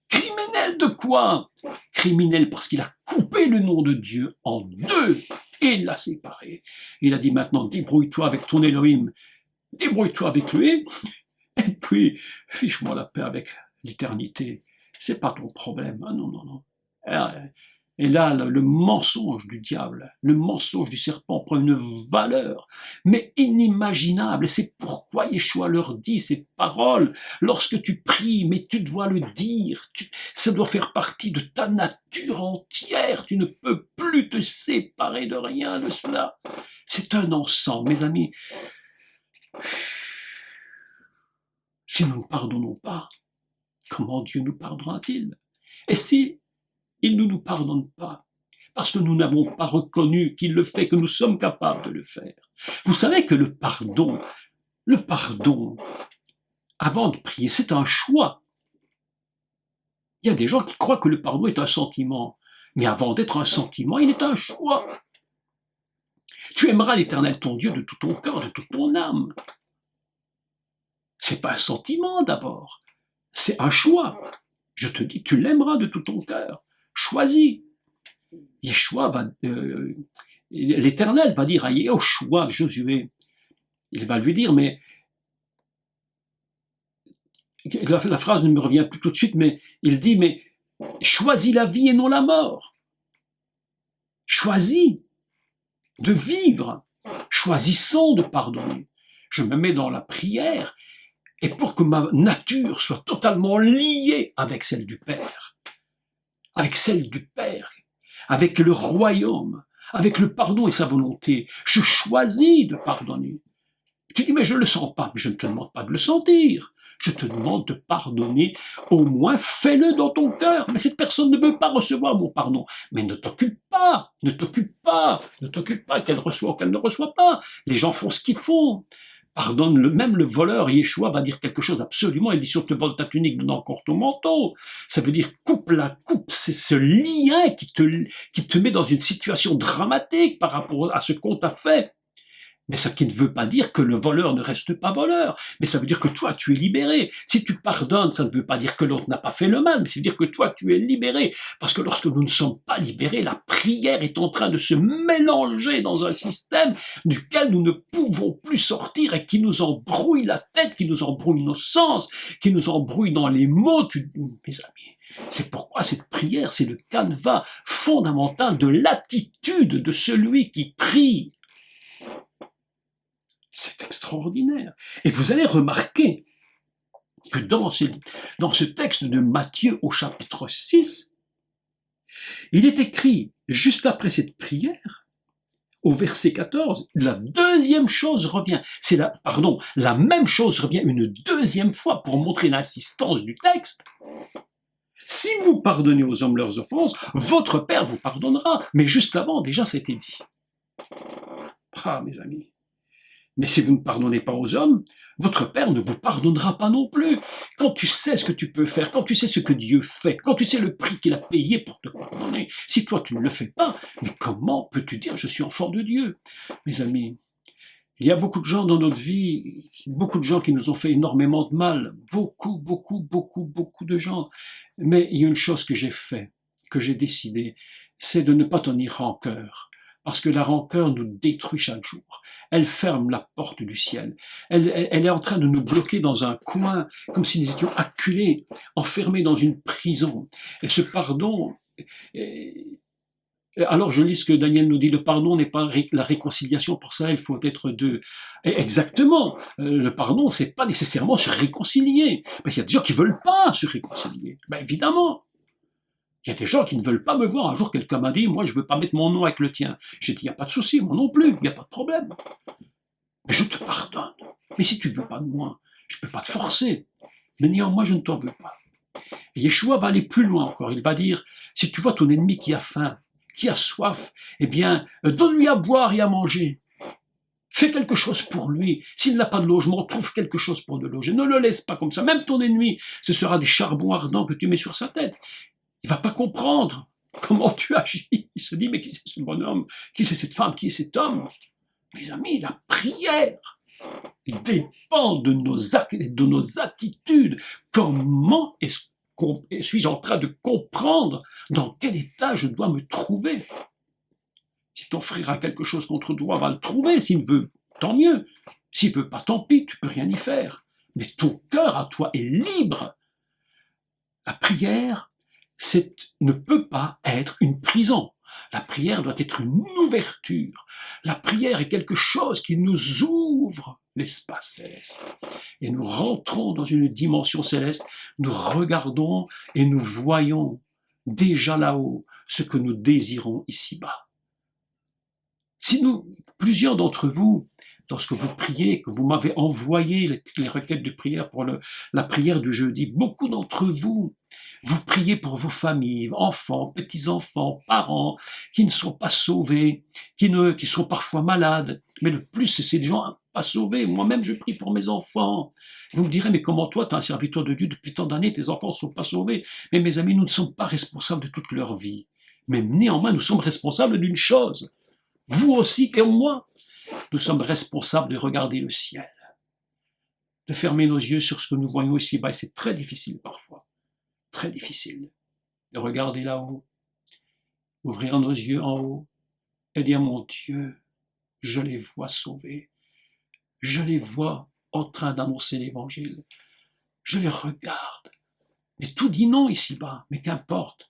Criminel de quoi? Criminel parce qu'il a coupé le nom de Dieu en deux et il l'a séparé. Il a dit maintenant, débrouille-toi avec ton Elohim, débrouille-toi avec lui, et puis fiche-moi la paix avec l'éternité. C'est pas ton problème. Ah non, non, non. Et là, le mensonge du diable, le mensonge du serpent prend une valeur, mais inimaginable. Et c'est pourquoi Yeshua leur dit cette parole. Lorsque tu pries, mais tu dois le dire. Ça doit faire partie de ta nature entière. Tu ne peux plus te séparer de rien de cela. C'est un ensemble, mes amis. Si nous ne pardonnons pas, comment Dieu nous pardonnera-t-il? Et si il ne nous pardonne pas, parce que nous n'avons pas reconnu qu'il le fait, que nous sommes capables de le faire. Vous savez que le pardon, avant de prier, c'est un choix. Il y a des gens qui croient que le pardon est un sentiment, mais avant d'être un sentiment, il est un choix. Tu aimeras l'Éternel ton Dieu de tout ton cœur, de toute ton âme. C'est pas un sentiment d'abord, c'est un choix. Je te dis, tu l'aimeras de tout ton cœur. Choisis. Yeshua l'Éternel va dire à Yeshua, Josué, il va lui dire, mais la phrase ne me revient plus tout de suite, mais il dit, mais choisis la vie et non la mort. Choisis de vivre. Choisissons de pardonner. Je me mets dans la prière et pour que ma nature soit totalement liée avec celle du Père, avec celle du Père, avec le royaume, avec le pardon et sa volonté. Je choisis de pardonner. Tu dis, mais je ne le sens pas. Mais je ne te demande pas de le sentir. Je te demande de pardonner. Au moins, fais-le dans ton cœur. Mais cette personne ne veut pas recevoir mon pardon. Mais ne t'occupe pas, ne t'occupe pas, ne t'occupe pas, qu'elle reçoit ou qu'elle ne reçoit pas. Les gens font ce qu'ils font. Pardonne même le voleur, Yeshua va dire quelque chose absolument, il dit, si on te vole ta tunique, donne encore ton manteau. Ça veut dire coupe la coupe, c'est ce lien qui te met dans une situation dramatique par rapport à ce qu'on t'a fait. Mais ça qui ne veut pas dire que le voleur ne reste pas voleur, mais ça veut dire que toi, tu es libéré. Si tu pardonnes, ça ne veut pas dire que l'autre n'a pas fait le mal, mais ça veut dire que toi, tu es libéré. Parce que lorsque nous ne sommes pas libérés, la prière est en train de se mélanger dans un système duquel nous ne pouvons plus sortir et qui nous embrouille la tête, qui nous embrouille nos sens, qui nous embrouille dans les mots. Mes amis, c'est pourquoi cette prière, c'est le canevas fondamental de l'attitude de celui qui prie. C'est extraordinaire. Et vous allez remarquer que dans ce texte de Matthieu au chapitre 6, il est écrit, juste après cette prière, au verset 14, la deuxième chose revient. La même chose revient une deuxième fois pour montrer l'insistance du texte. Si vous pardonnez aux hommes leurs offenses, votre Père vous pardonnera. Mais juste avant, déjà, c'était dit. Ah, mes amis. Mais si vous ne pardonnez pas aux hommes, votre Père ne vous pardonnera pas non plus. Quand tu sais ce que tu peux faire, quand tu sais ce que Dieu fait, quand tu sais le prix qu'il a payé pour te pardonner, si toi tu ne le fais pas, mais comment peux-tu dire je suis enfant de Dieu? Mes amis, il y a beaucoup de gens dans notre vie, beaucoup de gens qui nous ont fait énormément de mal, beaucoup de gens. Mais il y a une chose que j'ai fait, que j'ai décidé, c'est de ne pas tenir rancœur. Parce que la rancœur nous détruit chaque jour. Elle ferme la porte du ciel. Elle est en train de nous bloquer dans un coin, comme si nous étions acculés, enfermés dans une prison. Et ce pardon, alors je lis ce que Daniel nous dit, le pardon n'est pas la réconciliation, pour ça il faut être deux. Et exactement, le pardon, c'est pas nécessairement se réconcilier. Parce qu'il y a des gens qui veulent pas se réconcilier. Ben évidemment. Il y a des gens qui ne veulent pas me voir. Un jour, quelqu'un m'a dit, moi, je ne veux pas mettre mon nom avec le tien. J'ai dit, il n'y a pas de souci, moi non plus, il n'y a pas de problème. Mais je te pardonne. Mais si tu ne veux pas de moi, je ne peux pas te forcer. Mais néanmoins, je ne t'en veux pas. Et Yeshua va aller plus loin encore. Il va dire, si tu vois ton ennemi qui a faim, qui a soif, eh bien, donne-lui à boire et à manger. Fais quelque chose pour lui. S'il n'a pas de logement, trouve quelque chose pour le loger. Ne le laisse pas comme ça. Même ton ennemi, ce sera des charbons ardents que tu mets sur sa tête. Il va pas comprendre comment tu agis. Il se dit, mais qui c'est ce bonhomme? Qui c'est cette femme? Qui est cet homme? Mes amis, la prière dépend de nos actes et de nos attitudes. Comment suis-je en train de comprendre dans quel état je dois me trouver? Si ton frère a quelque chose contre toi, va le trouver. S'il veut, tant mieux. S'il veut pas, tant pis, tu peux rien y faire. Mais ton cœur à toi est libre. La prière ne peut pas être une prison. La prière doit être une ouverture. La prière est quelque chose qui nous ouvre l'espace céleste. Et nous rentrons dans une dimension céleste, nous regardons et nous voyons déjà là-haut ce que nous désirons ici-bas. Si plusieurs d'entre vous, lorsque vous priez, que vous m'avez envoyé les requêtes de prière pour la prière du jeudi, beaucoup d'entre vous, vous priez pour vos familles, enfants, petits-enfants, parents, qui ne sont pas sauvés, qui sont parfois malades. Mais le plus, c'est des gens pas sauvés. Moi-même, je prie pour mes enfants. Vous me direz, mais comment toi, tu es un serviteur de Dieu depuis tant d'années, tes enfants ne sont pas sauvés? Mais mes amis, nous ne sommes pas responsables de toute leur vie. Mais néanmoins, nous sommes responsables d'une chose. Vous aussi et moi, nous sommes responsables de regarder le ciel, de fermer nos yeux sur ce que nous voyons ici-bas. Et c'est très difficile parfois, très difficile, de regarder là-haut, ouvrir nos yeux en haut et dire, mon Dieu, je les vois sauvés, je les vois en train d'annoncer l'évangile, je les regarde. Mais tout dit non ici-bas, mais qu'importe,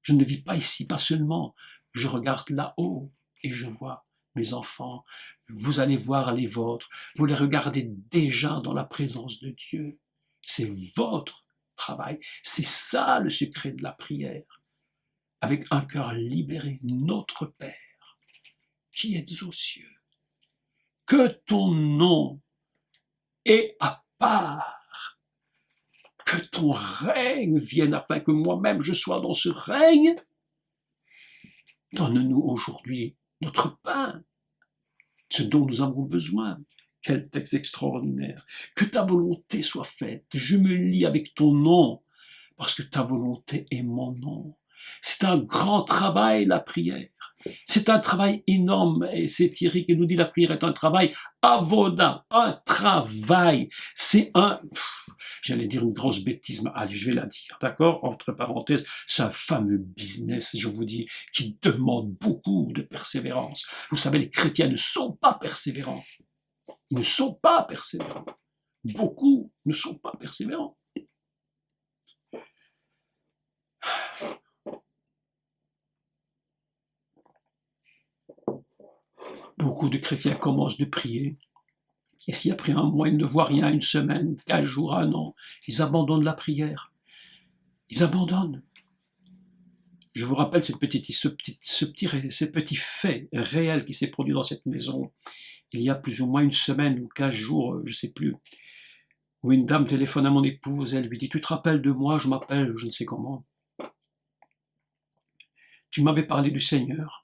je ne vis pas ici, pas seulement, je regarde là-haut et je vois mes enfants, vous allez voir les vôtres, vous les regardez déjà dans la présence de Dieu. C'est votre travail. C'est ça le secret de la prière. Avec un cœur libéré, notre Père, qui êtes aux cieux, que ton nom est à part, que ton règne vienne afin que moi-même je sois dans ce règne. Donne-nous aujourd'hui notre pain, ce dont nous avons besoin. Quel texte extraordinaire. Que ta volonté soit faite. Je me lie avec ton nom, parce que ta volonté est mon nom. C'est un grand travail, la prière. C'est un travail énorme, et c'est Thierry qui nous dit la prière est un travail avoda, un travail. C'est j'allais dire une grosse bêtise, mais allez, je vais la dire, d'accord? Entre parenthèses, c'est un fameux business, je vous dis, qui demande beaucoup de persévérance. Vous savez, les chrétiens ne sont pas persévérants. Ils ne sont pas persévérants. Beaucoup ne sont pas persévérants. Beaucoup de chrétiens commencent de prier, et si après un mois ils ne voient rien, une semaine, 15 jours, un an, ils abandonnent la prière. Ils abandonnent. Je vous rappelle ce petit fait réel qui s'est produit dans cette maison il y a plus ou moins une semaine ou 15 jours, je ne sais plus, où une dame téléphone à mon épouse, elle lui dit « Tu te rappelles de moi, je m'appelle je ne sais comment. Tu m'avais parlé du Seigneur.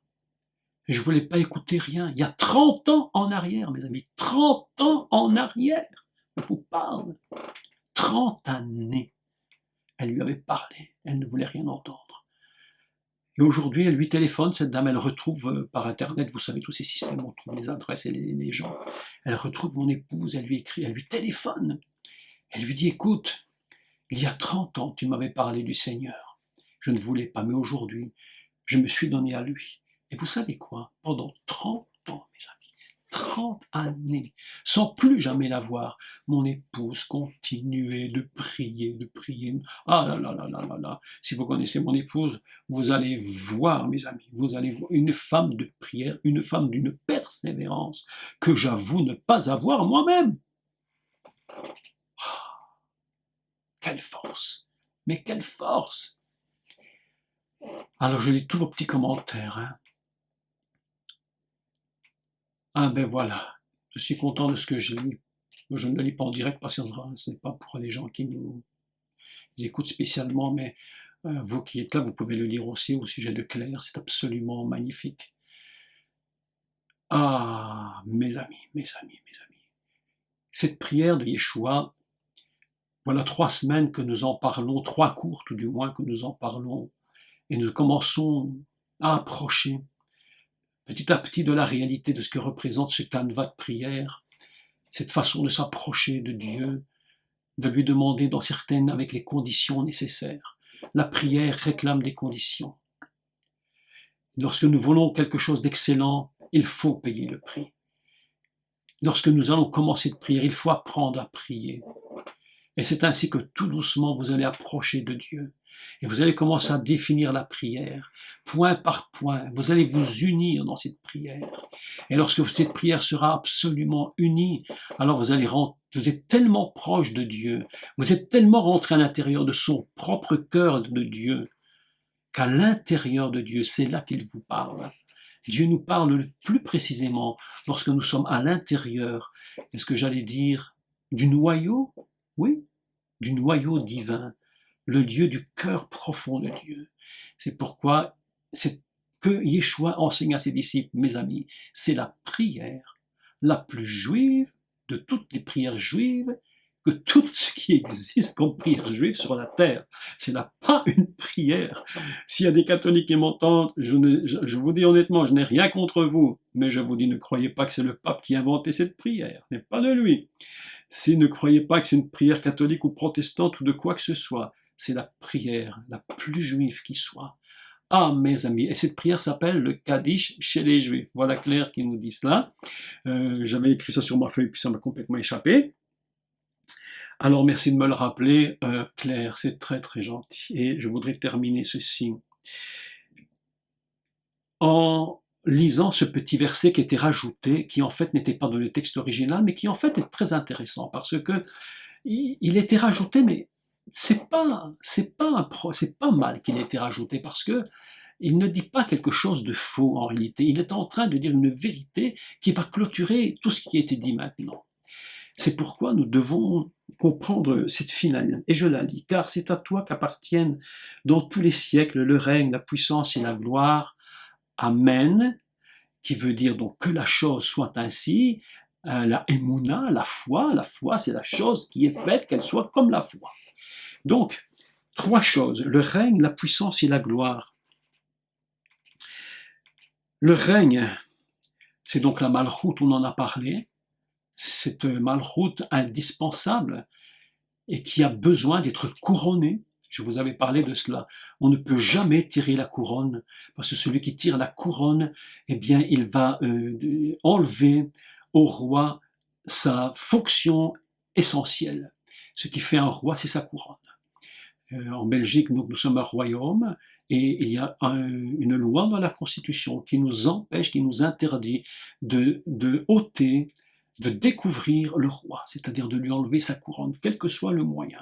Et je ne voulais pas écouter rien. Il y a 30 ans en arrière, mes amis, 30 ans en arrière, je vous parle. 30 années. Elle lui avait parlé, elle ne voulait rien entendre. Et aujourd'hui, elle lui téléphone, cette dame, elle retrouve par Internet, vous savez, tous ces systèmes, on trouve les adresses et les gens. Elle retrouve mon épouse, elle lui écrit, elle lui téléphone. Elle lui dit, écoute, il y a 30 ans, tu m'avais parlé du Seigneur. Je ne voulais pas, mais aujourd'hui, je me suis donné à lui. Et vous savez quoi? Pendant 30 ans, mes amis, 30 années, sans plus jamais la voir, mon épouse continuait de prier, de prier. Ah là là là là là là, si vous connaissez mon épouse, vous allez voir, mes amis, vous allez voir une femme de prière, une femme d'une persévérance que j'avoue ne pas avoir moi-même. Ah, quelle force! Mais quelle force! Alors je lis tous vos petits commentaires. Hein. Ah ben voilà, je suis content de ce que je lis. Je ne le lis pas en direct parce que ce n'est pas pour les gens qui nous écoutent spécialement, mais vous qui êtes là, vous pouvez le lire aussi au sujet de Claire, c'est absolument magnifique. Ah, mes amis, mes amis, mes amis. Cette prière de Yeshua, voilà 3 semaines que nous en parlons, 3 cours tout du moins que nous en parlons, et nous commençons à approcher petit à petit de la réalité de ce que représente ce canevas de prière, cette façon de s'approcher de Dieu, de lui demander dans certaines avec les conditions nécessaires. La prière réclame des conditions. Lorsque nous voulons quelque chose d'excellent, il faut payer le prix. Lorsque nous allons commencer de prier, il faut apprendre à prier. Et c'est ainsi que tout doucement vous allez approcher de Dieu. Et vous allez commencer à définir la prière, point par point. Vous allez vous unir dans cette prière. Et lorsque cette prière sera absolument unie, alors vous êtes tellement proche de Dieu, vous êtes tellement rentré à l'intérieur de son propre cœur de Dieu, qu'à l'intérieur de Dieu, c'est là qu'il vous parle. Dieu nous parle le plus précisément lorsque nous sommes à l'intérieur, est-ce que j'allais dire, du noyau? Oui, du noyau divin, le lieu du cœur profond de Dieu. C'est pourquoi c'est que Yeshua enseigne à ses disciples, mes amis, c'est la prière la plus juive de toutes les prières juives, que tout ce qui existe comme prière juive sur la terre. Ce n'est pas une prière. S'il y a des catholiques qui m'entendent, je vous dis honnêtement, je n'ai rien contre vous, mais je vous dis, ne croyez pas que c'est le pape qui a inventé cette prière, ce n'est pas de lui. Si ne croyez pas que c'est une prière catholique ou protestante ou de quoi que ce soit, c'est la prière la plus juive qui soit. Ah, mes amis, et cette prière s'appelle le Kaddish chez les Juifs. Voilà Claire qui nous dit cela. J'avais écrit ça sur ma feuille, puis ça m'a complètement échappé. Alors, merci de me le rappeler, Claire, c'est très très gentil. Et je voudrais terminer ceci. En lisant ce petit verset qui était rajouté, qui en fait n'était pas dans le texte original, mais qui en fait est très intéressant parce que il était rajouté, mais c'est pas mal qu'il ait été rajouté parce que il ne dit pas quelque chose de faux en réalité. Il est en train de dire une vérité qui va clôturer tout ce qui a été dit maintenant. C'est pourquoi nous devons comprendre cette finale. Et je la lis. Car c'est à toi qu'appartiennent dans tous les siècles le règne, la puissance et la gloire. Amen. Qui veut dire donc que la chose soit ainsi. La émouna, la foi c'est la chose qui est faite, qu'elle soit comme la foi. Donc, trois choses, le règne, la puissance et la gloire. Le règne, c'est donc la malchoute, on en a parlé, cette malchoute indispensable et qui a besoin d'être couronnée. Je vous avais parlé de cela. On ne peut jamais tirer la couronne, parce que celui qui tire la couronne, eh bien, il va enlever au roi sa fonction essentielle. Ce qui fait un roi, c'est sa couronne. En Belgique, nous sommes un royaume, et il y a une loi dans la Constitution qui nous empêche, qui nous interdit de ôter, de découvrir le roi, c'est-à-dire de lui enlever sa couronne, quel que soit le moyen.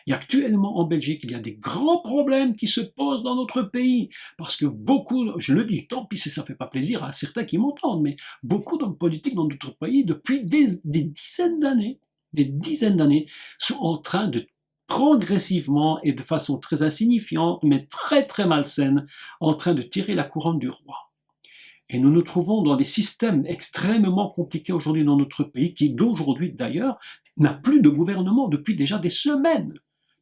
Et actuellement en Belgique, il y a des grands problèmes qui se posent dans notre pays, parce que beaucoup, je le dis, tant pis si ça ne fait pas plaisir à certains qui m'entendent, mais beaucoup d'hommes politiques dans notre pays, depuis des dizaines d'années, sont en train de progressivement et de façon très insignifiante, mais très très malsaine, en train de tirer la couronne du roi. Et nous nous trouvons dans des systèmes extrêmement compliqués aujourd'hui dans notre pays, qui d'aujourd'hui d'ailleurs n'a plus de gouvernement depuis déjà des semaines.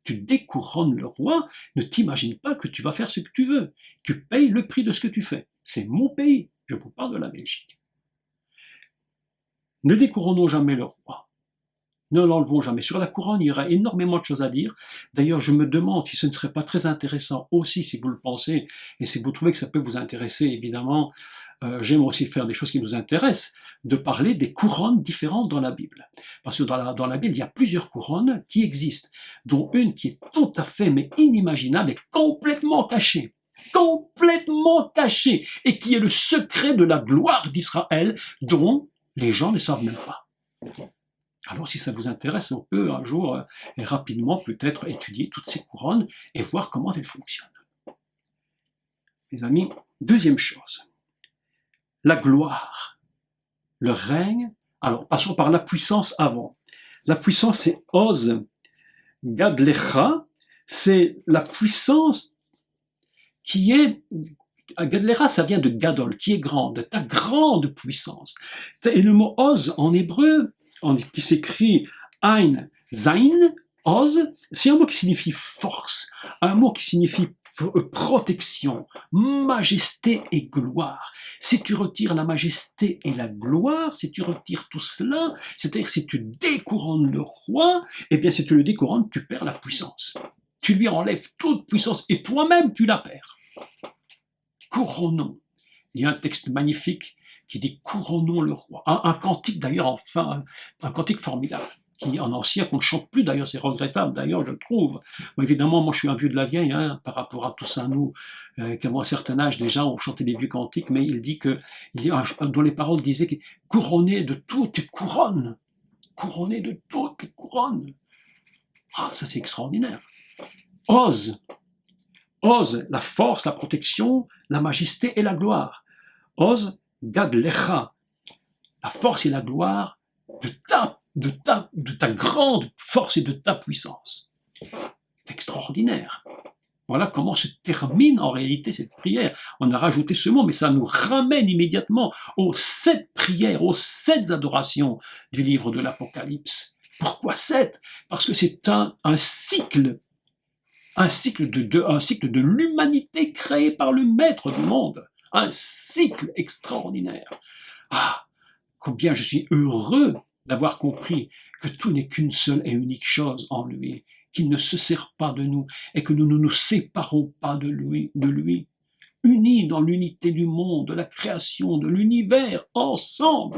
Tu découronnes le roi, ne t'imagine pas que tu vas faire ce que tu veux. Tu payes le prix de ce que tu fais. C'est mon pays, je vous parle de la Belgique. Ne découronnons jamais le roi. Ne l'enlevons jamais. Sur la couronne, il y aura énormément de choses à dire. D'ailleurs, je me demande si ce ne serait pas très intéressant aussi, si vous le pensez, et si vous trouvez que ça peut vous intéresser, évidemment, j'aime aussi faire des choses qui nous intéressent, de parler des couronnes différentes dans la Bible. Parce que dans la Bible, il y a plusieurs couronnes qui existent, dont une qui est tout à fait, mais inimaginable et complètement cachée. Complètement cachée, et qui est le secret de la gloire d'Israël, dont les gens ne savent même pas. Alors si ça vous intéresse, on peut un jour et rapidement peut-être étudier toutes ces couronnes et voir comment elles fonctionnent. Mes amis, deuxième chose, la gloire, le règne. Alors passons par la puissance avant. La puissance c'est Oz Gadlecha, c'est la puissance qui est... Gadlecha, ça vient de Gadol, qui est grande, ta grande puissance. Et le mot Oz en hébreu, qui s'écrit Ein, Zain, Oz, c'est un mot qui signifie force, un mot qui signifie protection, majesté et gloire. Si tu retires la majesté et la gloire, si tu retires tout cela, c'est-à-dire si tu découronnes le roi, eh bien si tu le découronnes, tu perds la puissance. Tu lui enlèves toute puissance et toi-même tu la perds. Couronnons. Il y a un texte magnifique qui dit couronnons le roi. Un cantique d'ailleurs, enfin, un cantique formidable, qui en ancien, qu'on ne chante plus d'ailleurs, c'est regrettable d'ailleurs, je trouve. Bon, évidemment, moi je suis un vieux de la vieille, hein, par rapport à tous nous, qui avons un certain âge déjà, on chantait des vieux cantiques, mais il dit que, dont les paroles disaient que couronné de toutes tes couronnes, couronné de toutes tes couronnes. Ah, ça c'est extraordinaire. Ose, la force, la protection, la majesté et la gloire. Ose, Gadlecha, la force et la gloire de ta grande force et de ta puissance. C'est extraordinaire. Voilà comment se termine en réalité cette prière. On a rajouté ce mot, mais ça nous ramène immédiatement aux 7 prières, aux 7 adorations du livre de l'Apocalypse. Pourquoi 7? Parce que c'est un cycle de l'humanité créée par le Maître du monde. Un cycle extraordinaire. Ah, combien je suis heureux d'avoir compris que tout n'est qu'une seule et unique chose en lui, qu'il ne se sert pas de nous et que nous ne nous séparons pas de lui, unis dans l'unité du monde, de la création, de l'univers, ensemble,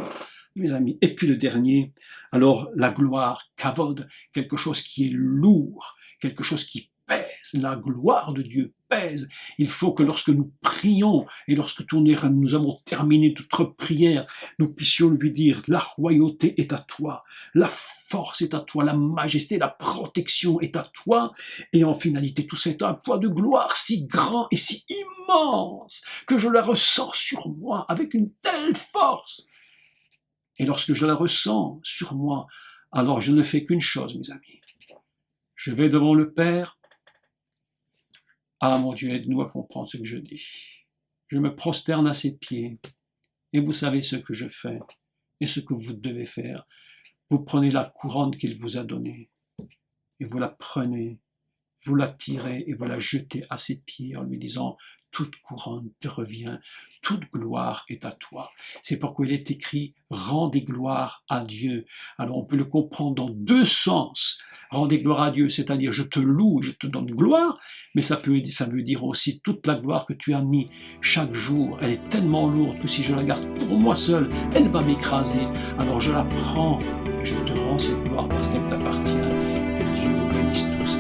mes amis. Et puis le dernier, alors la gloire, kavod, quelque chose qui est lourd, quelque chose qui pèse, la gloire de Dieu pèse. Il faut que lorsque nous prions et lorsque nous avons terminé notre prière, nous puissions lui dire, la royauté est à toi, la force est à toi, la majesté, la protection est à toi, et en finalité tout c'est un poids de gloire si grand et si immense que je la ressens sur moi avec une telle force. Et lorsque je la ressens sur moi, alors je ne fais qu'une chose, mes amis. Je vais devant le Père. Ah mon Dieu, aide-nous à comprendre ce que je dis. Je me prosterne à ses pieds, et vous savez ce que je fais, et ce que vous devez faire. Vous prenez la couronne qu'il vous a donnée, et vous la prenez, vous la tirez, et vous la jetez à ses pieds en lui disant, toute couronne te revient, toute gloire est à toi. C'est pourquoi il est écrit, rendez gloire à Dieu. Alors on peut le comprendre dans deux sens. Rendez gloire à Dieu, c'est-à-dire je te loue, je te donne gloire, mais ça veut dire aussi toute la gloire que tu as mis chaque jour. Elle est tellement lourde que si je la garde pour moi seul, elle va m'écraser. Alors je la prends et je te rends cette gloire parce qu'elle t'appartient. Que Dieu nous bénisse tous.